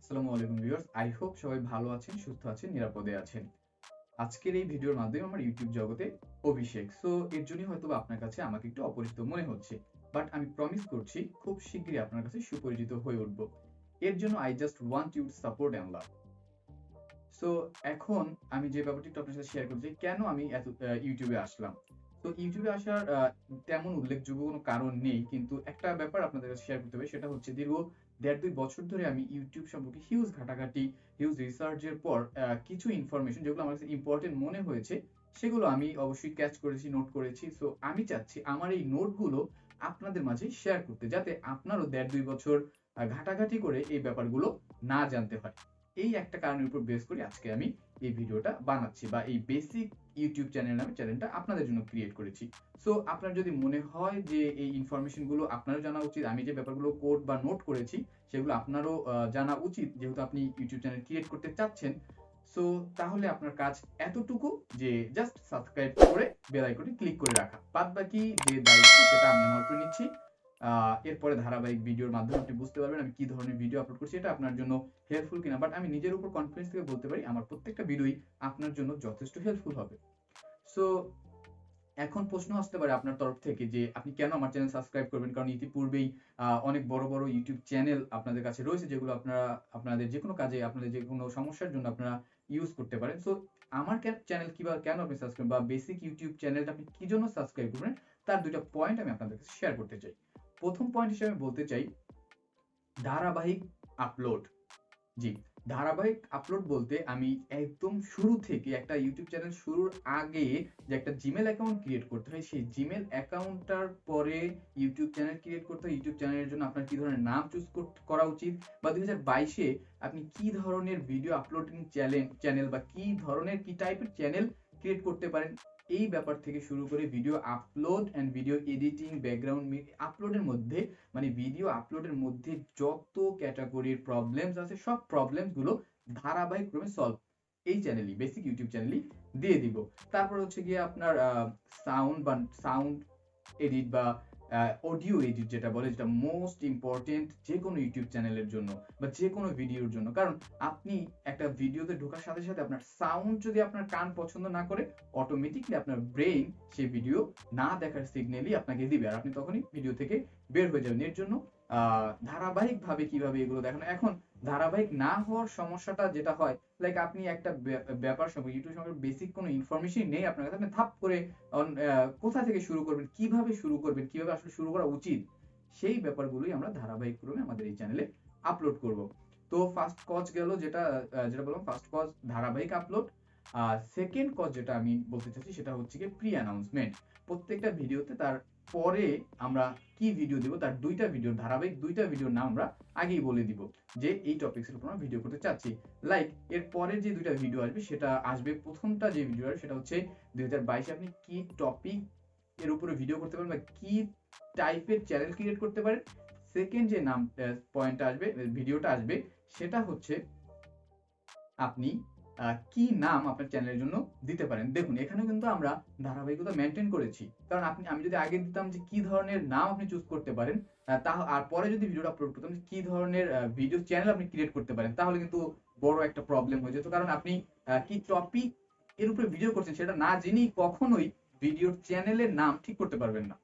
আসসালামু আলাইকুম viewers, I hope সবাই ভালো আছেন, সুস্থ আছেন, নিরাপদে আছেন। আজকের এই ভিডিওর মাধ্যমে আমার ইউটিউব জগতে অভিষেক। সো এর জন্যই হয়তোবা আপনার কাছে আমাকে একটু অপরিচিত মনে হচ্ছে। বাট আমি প্রমিস করছি খুব শীঘ্রই আপনার কাছে সুপরিচিত হয়ে উঠব। এর জন্য I just want you to support and love. So এখন আমি যে ব্যাপারটি একটু আপনার সাথে শেয়ার করতে চাই, কেন আমি এত ইউটিউবে আসলাম। তো ইউটিউবে আসার তেমন উল্লেখযোগ্য কোনো কারণ নেই, কিন্তু একটা ব্যাপার আপনাদের কাছে শেয়ার করতে হবে, সেটা হচ্ছে দীর্ঘ ১.৫-২ বছর ধরে আমি ইউটিউব সম্পর্কে হিউজ ঘাটাঘাটি, হিউজ রিসার্চের পর কিছু ইনফরমেশন যেগুলো আমার কাছে ইম্পর্টেন্ট মনে হয়েছে, সেগুলো আমি অবশ্যই ক্যাচ করেছি, নোট করেছি। সো আমি চাচ্ছি আমার এই নোটগুলো আপনাদের মাঝে শেয়ার করতে, যাতে আপনারও ১.৫-২ বছর ঘাটাঘাটি করে এই ব্যাপারগুলো না জানতে হয়। এই একটা কারণের উপর বেস করে আজকে আমি এই ভিডিওটা বানাচ্ছি, বা এই বেসিক ইউটিউব চ্যানেল নামে চ্যানেলটা আপনাদের জন্য ক্রিয়েট করেছি। সো আপনার যদি মনে হয় যে এই ইনফরমেশন গুলো আপনারও জানা উচিত, আমি যে ব্যাপারগুলো কোড বা নোট করেছি সেগুলো আপনারও জানা উচিত, যেহেতু আপনি ইউটিউব চ্যানেল ক্রিয়েট করতে চাচ্ছেন, সো তাহলে আপনার কাজ এতটুকু যে জাস্ট সাবস্ক্রাইব করে বেল আইকনে ক্লিক করে রাখা। বাদ বাকি যে দায়িত্ব সেটা আমি আমার উপর নিচ্ছি। এরপরে ধারাবাহিক ভিডিওর মাধ্যমে আপনি বুঝতে পারবেন আমি কি ধরনের ভিডিও আপলোড করছি, এটা আপনার জন্য হেল্পফুল কিনা। বাট আমি নিজের উপর কনফিডেন্স থেকে বলতে পারি আমার প্রত্যেকটা ভিডিওই আপনার জন্য যথেষ্ট হেল্পফুল হবে। সো এখন প্রশ্ন আসতে পারে আপনার তরফ থেকে যে আপনি কেন আমার চ্যানেল সাবস্ক্রাইব করবেন, কারণ ইতিপূর্বেই অনেক বড় বড় ইউটিউব চ্যানেল আপনাদের কাছে রয়েছে, যেগুলো আপনারা আপনাদের যে কোনো কাজে, আপনাদের যে কোনো সমস্যার জন্য আপনারা ইউজ করতে পারেন। সো আমার চ্যানেল কিভাবে, কেন আপনি সাবস্ক্রাইব, বা বেসিক ইউটিউব চ্যানেলটা আপনি কি জন্য সাবস্ক্রাইব করবেন, তার দুইটা পয়েন্ট আমি আপনাদের কাছে শেয়ার করতে চাই। প্রথম পয়েন্ট হিসেবে বলতে চাই ধারাবাহিক আপলোড। জি, ধারাবাহিক আপলোড বলতে আমি একদম শুরু থেকে একটা ইউটিউব চ্যানেল শুরুর আগে যে একটা জিমেল অ্যাকাউন্ট ক্রিয়েট করতে হয়, সেই জিমেল অ্যাকাউন্টটার পরে ইউটিউব চ্যানেল ক্রিয়েট করতে হয়। ইউটিউব চ্যানেলের জন্য আপনার কি ধরনের নাম চুজ করা উচিত, বা ২০২২-এ আপনি কি ধরনের ভিডিও আপলোডিং চ্যানেল বা কি ধরনের কি টাইপের চ্যানেল ক্রিয়েট করতে পারেন, এই ব্যাপার থেকে শুরু করে video upload and video editing, background আপলোডের মধ্যে, মানে ভিডিও আপলোডের মধ্যে যত ক্যাটাগরির প্রবলেমস আছে সব প্রবলেমস গুলো ধারাবাহিক ক্রমে সলভ এই চ্যানেলই, বেসিক ইউটিউব চ্যানেলই দিয়ে দিব। তারপর হচ্ছে গিয়ে আপনার সাউন্ড এডিট বা অডিও এডিট যেটা বলে, যেটা মোস্ট ইম্পর্টেন্ট যে কোনো ইউটিউব চ্যানেলের জন্য বা যে কোনো ভিডিওর জন্য। কারণ আপনি একটা ভিডিওতে ঢোকার সাথে সাথে আপনার সাউন্ড যদি আপনার কান পছন্দ না করে, অটোমেটিকলি আপনার ব্রেইন সেই ভিডিও না দেখার সিগন্যালই আপনাকে দিবে, আর আপনি তখনই ভিডিও থেকে বের হয়ে যাবেন। এর জন্য ধারাবাহিকভাবে কিভাবে এগুলো দেখানো, এখন ধারাবাহিক না হওয়ার সমস্যাটা যেটা হয়, লাইক আপনি একটা ব্যাপার সম্পর্কে, ইউটিউব সম্পর্কে বেসিক কোনো ইনফরমেশন নেই আপনার কাছে, আপনি ধাপ করে কোথা থেকে শুরু করবেন, কিভাবে শুরু করবেন, কিভাবে আসলে শুরু করা উচিত, সেই ব্যাপারগুলোই আমরা ধারাবাহিক ক্রমে আমাদের এই চ্যানেলে আপলোড করব। তো ফার্স্ট কজ গেল, যেটা যেটা বললাম, ফার্স্ট কজ ধারাবাহিক আপলোড। সেকেন্ড কজ যেটা আমি বলতে চাচ্ছি সেটা হচ্ছে কি প্রি অ্যানাউন্সমেন্ট। প্রত্যেকটা ভিডিওতে তার পরে আমরা কি ভিডিও দিব, তার ধারাবাহিক দুইটা ভিডিওর নাম আমরা আগেই বলে দিব যে এই টপিক্সের উপর আমরা ভিডিও করতে চাচ্ছি। লাইক এর পরে যে দুইটা ভিডিও আসবে সেটা আসবে, প্রথমটা যে ভিডিও আসবে সেটা হচ্ছে ২০২২ আপনি কি টপিক এর উপরে ভিডিও করতে পারেন বা কি টাইপের চ্যানেল ক্রিয়েট করতে পারেন। সেকেন্ড যে নাম পয়েন্টটা আসবে, ভিডিওটা আসবে, সেটা হচ্ছে আপনি কি নাম আপনার চ্যানেলের জন্য দিতে পারেন। দেখুন এখানে কিন্তু আমরা ধারাবাহিকতা মেনটেন করেছি, কারণ আমি যদি আগে দিতাম যে কি ধরনের নাম আপনি চুজ করতে পারেন, আর পরে যদি ভিডিওটা আপলোড করতাম যে কি ধরনের ভিডিও চ্যানেল আপনি ক্রিয়েট করতে পারেন, তাহলে কিন্তু বড় একটা প্রবলেম হয়ে যেত। কারণ আপনি কি টপিক এর উপরে ভিডিও করছেন সেটা না জেনেই কখনোই ভিডিওর চ্যানেলের নাম ঠিক করতে পারবেন না।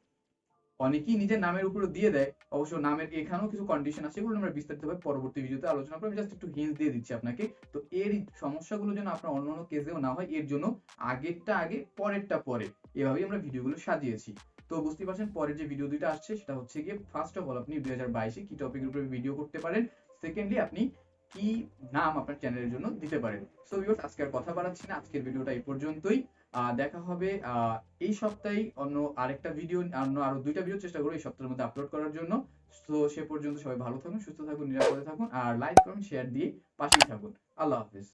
অনেকেই নিজের নামের উপরে দিয়ে দেয়, অবশ্য নামের এখানেও কিছু কন্ডিশন আছে, সেগুলো আমরা বিস্তারিতভাবে পরবর্তী ভিডিওতে আলোচনা করব। আমি জাস্ট একটু হিন্ট দিয়ে দিচ্ছি আপনাকে। তো এর সমস্যাগুলো যেন আপনার অন্যান্য কেসেও না হয়, এর জন্য আগেরটা আগে পরেরটা পরে, এভাবেই আমরা ভিডিওগুলো সাজিয়েছি। তো বুঝতেই পারছেন পরের যে ভিডিও দুইটা আসছে সেটা হচ্ছে গিয়ে, ফার্স্ট অফ অল আপনি ২০২২-এ কি টপিকের উপরে ভিডিও করতে পারেন, সেকেন্ডলি আপনি কি নাম আপনার চ্যানেলের জন্য দিতে পারেন। সো ভিউয়ার্স, আজকে আর কথা বাড়াচ্ছি না, আজকের ভিডিওটা এই পর্যন্তই। দেখা হবে এই সপ্তাহে অন্য আরেকটা ভিডিও, আরো দুইটা ভিডিও চেষ্টা করবো এই সপ্তাহের মধ্যে আপলোড করার জন্য। তো সে পর্যন্ত সবাই ভালো থাকুন, সুস্থ থাকুন, নিরাপদে থাকুন, আর লাইক কমেন্ট শেয়ার দিয়ে পাশেই থাকুন। আল্লাহ হাফিজ।